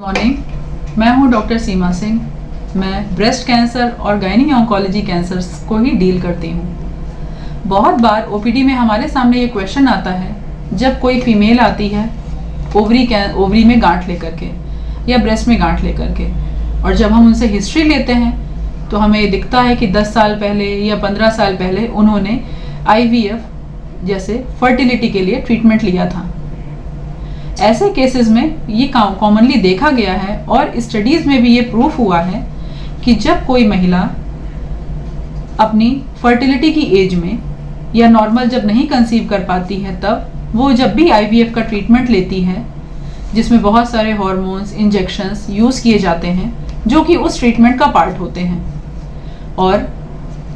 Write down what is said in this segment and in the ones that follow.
Morning, मैं हूं doctor सीमा सिंह। मैं ब्रेस्ट कैंसर और गायनी ऑन्कोलॉजी कैंसर्स को ही डील करती हूं। बहुत बार ओपीडी में हमारे सामने ये क्वेश्चन आता है, जब कोई फीमेल आती है ओवरी में गांठ लेकर के या ब्रेस्ट में गांठ लेकर के, और जब हम उनसे हिस्ट्री लेते हैं तो हमें ये दिखता है कि 10 साल पहले या 15 साल पहले उन्होंने IVF जैसे फर्टिलिटी के लिए ट्रीटमेंट लिया था। ऐसे केसेस में ये कॉमनली देखा गया है और स्टडीज में भी ये प्रूफ हुआ है कि जब कोई महिला अपनी फर्टिलिटी की एज में या नॉर्मल जब नहीं कंसीव कर पाती है, तब वो जब भी IVF का ट्रीटमेंट लेती है, जिसमें बहुत सारे हार्मोन्स, इंजेक्शंस यूज़ किए जाते हैं जो कि उस ट्रीटमेंट का पार्ट होते हैं, और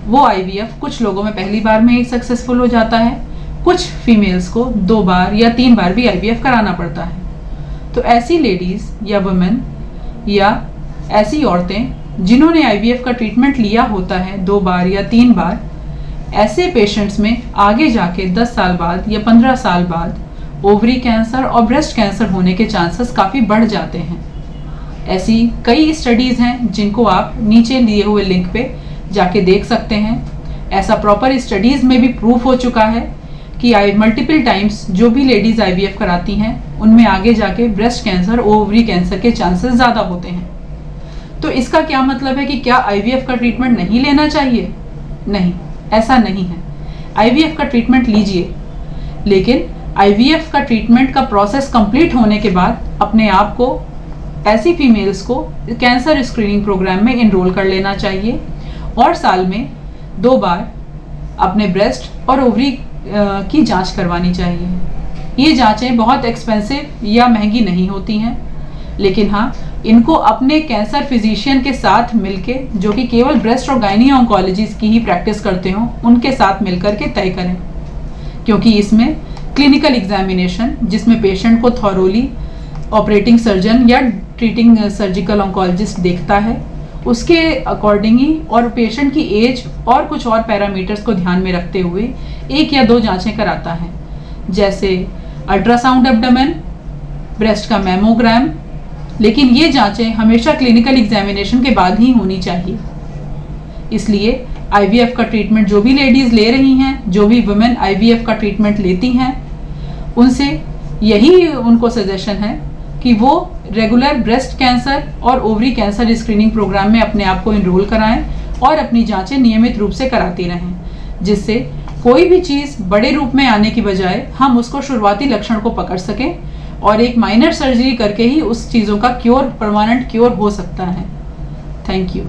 वो IVF कुछ लोगों में पहली बार में ही सक्सेसफुल हो जाता है, कुछ फीमेल्स को 2 बार या 3 बार भी IVF कराना पड़ता है। तो ऐसी लेडीज़ या वुमेन या ऐसी औरतें जिन्होंने IVF का ट्रीटमेंट लिया होता है 2 बार या 3 बार, ऐसे पेशेंट्स में आगे जाके 10 साल बाद या 15 साल बाद ओवरी कैंसर और ब्रेस्ट कैंसर होने के चांसेस काफ़ी बढ़ जाते हैं। ऐसी कई स्टडीज़ हैं जिनको आप नीचे दिए हुए लिंक पे जाके देख सकते हैं। ऐसा प्रॉपर स्टडीज़ में भी प्रूफ हो चुका है कि मल्टीपल टाइम्स जो भी लेडीज़ IVF कराती हैं उनमें आगे जाके ब्रेस्ट कैंसर, ओवरी कैंसर के चांसेस ज़्यादा होते हैं। तो इसका क्या मतलब है कि क्या IVF का ट्रीटमेंट नहीं लेना चाहिए? नहीं, ऐसा नहीं है। IVF का ट्रीटमेंट लीजिए, लेकिन IVF का ट्रीटमेंट का प्रोसेस कंप्लीट होने के बाद अपने आप को, ऐसी फीमेल्स को कैंसर स्क्रीनिंग प्रोग्राम में इनरोल कर लेना चाहिए और साल में 2 बार अपने ब्रेस्ट और ओवरी की जांच करवानी चाहिए। ये जांचें बहुत एक्सपेंसिव या महंगी नहीं होती हैं, लेकिन हाँ, इनको अपने कैंसर फिजिशियन के साथ मिलके, जो कि केवल ब्रेस्ट और गायनी ऑन्कोलॉजीज की ही प्रैक्टिस करते हों, उनके साथ मिलकर के तय करें, क्योंकि इसमें क्लिनिकल एग्जामिनेशन, जिसमें पेशेंट को थॉरोली ऑपरेटिंग सर्जन या ट्रीटिंग सर्जिकल ऑन्कोलॉजिस्ट देखता है, उसके अकॉर्डिंग ही और पेशेंट की एज और कुछ और पैरामीटर्स को ध्यान में रखते हुए 1 या 2 जांचें कराता है, जैसे अल्ट्रासाउंड एब्डोमेन, ब्रेस्ट का मैमोग्राम। लेकिन ये जांचें हमेशा क्लिनिकल एग्जामिनेशन के बाद ही होनी चाहिए। इसलिए IVF का ट्रीटमेंट जो भी लेडीज़ ले रही हैं, जो भी वुमेन IVF का ट्रीटमेंट लेती हैं, उनसे यही उनको सजेशन है कि वो रेगुलर ब्रेस्ट कैंसर और ओवरी कैंसर स्क्रीनिंग प्रोग्राम में अपने आप को इनरोल कराएं और अपनी जांचें नियमित रूप से कराती रहें, जिससे कोई भी चीज़ बड़े रूप में आने की बजाय हम उसको शुरुआती लक्षण को पकड़ सकें और एक माइनर सर्जरी करके ही उस चीज़ों का परमानेंट क्योर हो सकता है। Thank you.